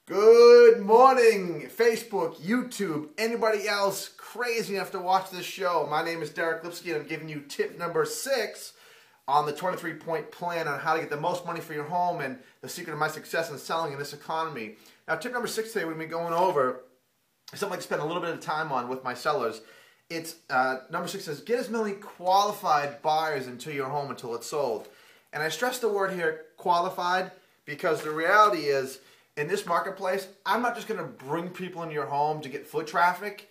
Good morning, Facebook, YouTube, anybody else crazy enough to watch this show. My name is Deric Lipski, and I'm giving you tip number 6 on the 23-point plan on how to get the most money for your home and the secret of my success in selling in this economy. Now, tip number 6 today, we're going to be going over something I like to spend a little bit of time on with my sellers. It's number 6 says, get as many qualified buyers into your home until it's sold. And I stress the word here, qualified, because the reality is, in this marketplace, I'm not just going to bring people into your home to get foot traffic.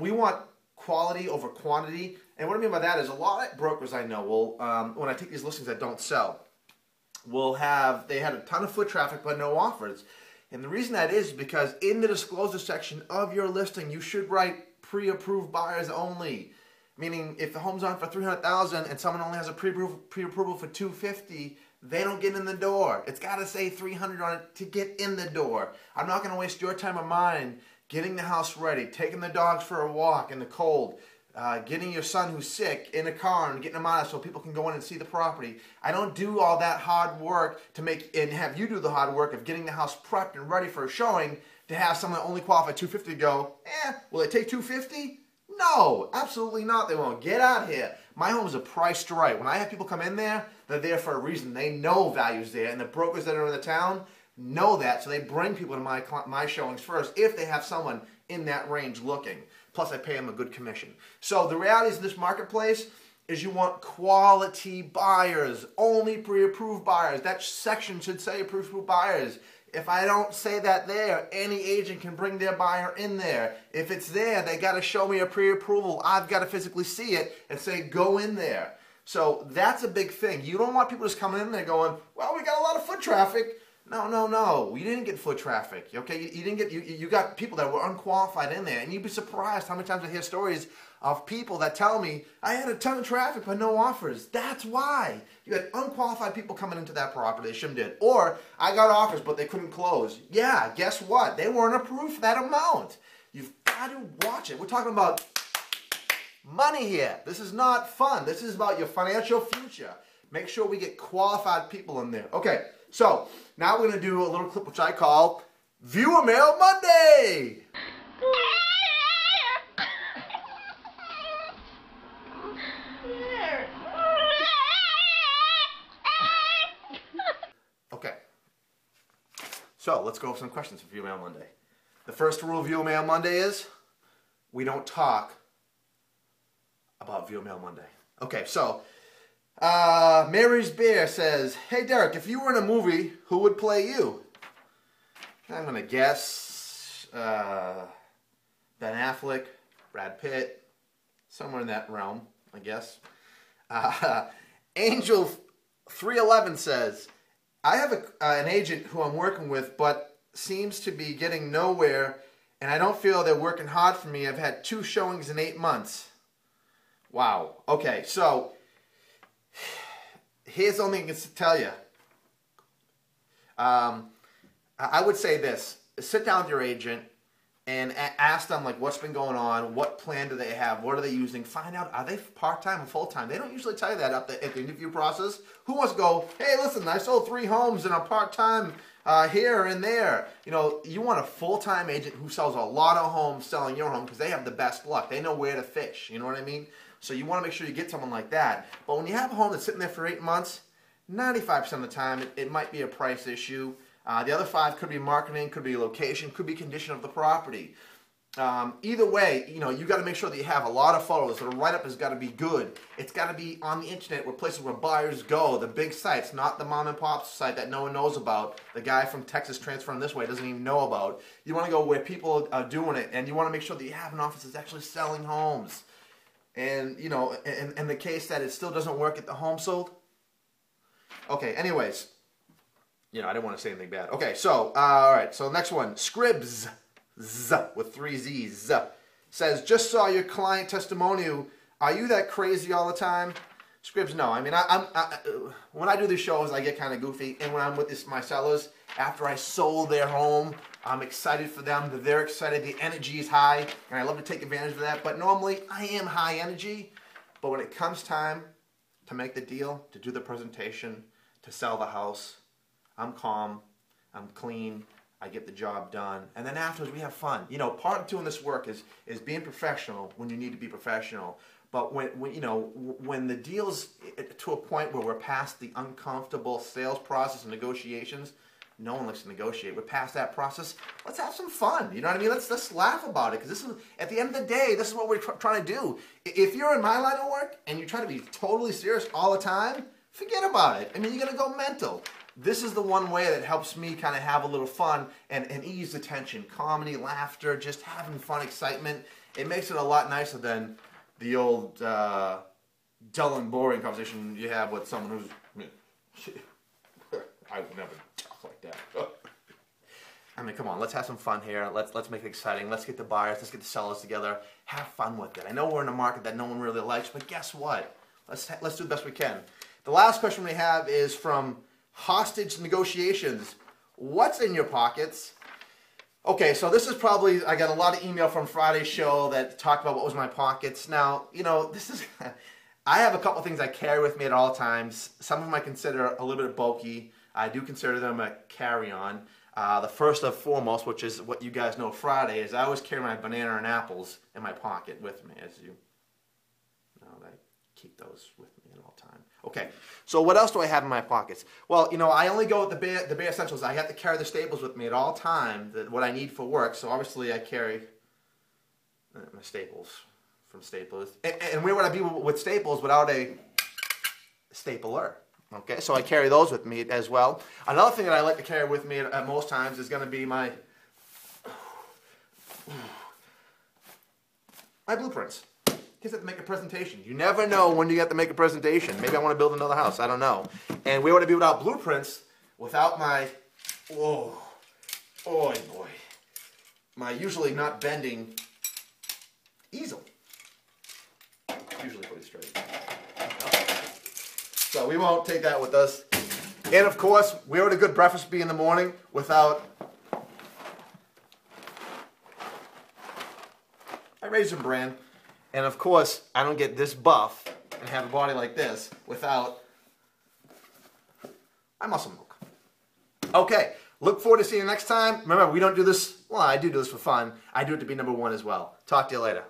We want quality over quantity. And what I mean by that is a lot of brokers I know will, when I take these listings that don't sell, they had a ton of foot traffic but no offers. And the reason that is because in the disclosure section of your listing, you should write pre-approved buyers only. Meaning if the home's on for $300,000 and someone only has a pre-approval for $250,000, they don't get in the door. It's got to say $300,000 on it to get in the door. I'm not going to waste your time or mine getting the house ready, taking the dogs for a walk in the cold, getting your son who's sick in a car and getting him out so people can go in and see the property. I don't do all that hard work to make and have you do the hard work of getting the house prepped and ready for a showing to have someone that only qualified $250,000 go, will it take $250,000? No, absolutely not. They won't. Get out here. My home is a priced right. When I have people come in there, they're there for a reason. They know value's there, and the brokers that are in the town know that, so they bring people to my showings first if they have someone in that range looking. Plus, I pay them a good commission. So the reality is in this marketplace is you want quality buyers, only pre-approved buyers. That section should say pre-approved buyers. If I don't say that there, any agent can bring their buyer in there. If it's there, they got to show me a pre-approval. I've got to physically see it and say, go in there. So that's a big thing. You don't want people just coming in there going, well, we got a lot of foot traffic. No. You didn't get foot traffic. Okay, you got people that were unqualified in there, and you'd be surprised how many times I hear stories of people that tell me, I had a ton of traffic but no offers. That's why. You had unqualified people coming into that property. They shouldn't did. Or, I got offers but they couldn't close. Yeah, guess what? They weren't approved for that amount. You've got to watch it. We're talking about money here. This is not fun. This is about your financial future. Make sure we get qualified people in there. Okay, so now we're going to do a little clip which I call Viewer Mail Monday. Okay, so let's go over some questions for Viewer Mail Monday. The first rule of Viewer Mail Monday is we don't talk about Viewer Mail Monday. Okay, so Mary's Bear says, hey Deric, if you were in a movie, who would play you? I'm going to guess Ben Affleck, Brad Pitt, somewhere in that realm, I guess. Angel 311 says, I have an agent who I'm working with, but seems to be getting nowhere, and I don't feel they're working hard for me. I've had 2 showings in 8 months. Wow. Okay, so here's the only thing I can tell you. I would say this. Sit down with your agent and ask them, like, what's been going on, what plan do they have, what are they using, find out, are they part-time or full-time? They don't usually tell you that at the interview process. Who wants to go, hey, listen, I sold 3 homes and I'm part-time here and there. You know, you want a full-time agent who sells a lot of homes selling your home because they have the best luck. They know where to fish, you know what I mean? So you want to make sure you get someone like that. But when you have a home that's sitting there for 8 months, 95% of the time, it might be a price issue. The other 5 could be marketing, could be location, could be condition of the property. Either way, you know, you got to make sure that you have a lot of photos. The write-up has got to be good. It's got to be on the internet where places where buyers go, the big sites, not the mom and pop site that no one knows about. The guy from Texas transferring this way doesn't even know about. You want to go where people are doing it, and you want to make sure that you have an office that's actually selling homes. And, you know, in the case that it still doesn't work at the home sold. Okay, anyways. You know, I didn't want to say anything bad. Okay, so, all right, so next one. Scribs, with 3 Z's, says, just saw your client testimonial. Are you that crazy all the time? Scribs, no. I mean, when I do these shows, I get kind of goofy. And when I'm with my sellers, after I sold their home, I'm excited for them. They're excited. The energy is high. And I love to take advantage of that. But normally, I am high energy. But when it comes time to make the deal, to do the presentation, to sell the house, I'm calm, I'm clean, I get the job done, and then afterwards we have fun. You know, part of doing this work is being professional when you need to be professional. But when the deal's to a point where we're past the uncomfortable sales process and negotiations, no one likes to negotiate. We're past that process. Let's have some fun. You know what I mean? Let's laugh about it, because this is, at the end of the day, this is what we're trying to do. If you're in my line of work and you try to be totally serious all the time, forget about it. I mean, you're gonna go mental. This is the one way that helps me kind of have a little fun and ease the tension. Comedy, laughter, just having fun, excitement. It makes it a lot nicer than the old dull and boring conversation you have with someone who's... I would never talk like that. I mean, come on, let's have some fun here. Let's make it exciting. Let's get the buyers, let's get the sellers together. Have fun with it. I know we're in a market that no one really likes, but guess what? Let's do the best we can. The last question we have is from Hostage Negotiations. What's in your pockets? Okay, so this is probably, I got a lot of email from Friday's show that talked about what was in my pockets. Now, you know, this is, I have a couple things I carry with me at all times. Some of them I consider a little bit bulky. I do consider them a carry-on. The first and foremost, which is what you guys know Friday, is I always carry my banana and apples in my pocket with me, as you know, I keep those with me at all time. Okay, so what else do I have in my pockets? Well, you know, I only go with the bare essentials. I have to carry the staples with me at all time, what I need for work, so obviously I carry my staples from Staples. And where would I be with staples without a stapler? Okay, so I carry those with me as well. Another thing that I like to carry with me at most times is going to be my blueprints. In case I have to make a presentation. You never know when you have to make a presentation. Maybe I want to build another house. I don't know. And where would I be without blueprints? Without my, oh boy, my usually not bending easel. Usually pretty straight. So we won't take that with us. And of course, where would a good breakfast be in the morning without a Raisin Bran? And of course, I don't get this buff and have a body like this without my muscle milk. Okay, look forward to seeing you next time. Remember, we don't do this, well, I do this for fun. I do it to be number one as well. Talk to you later.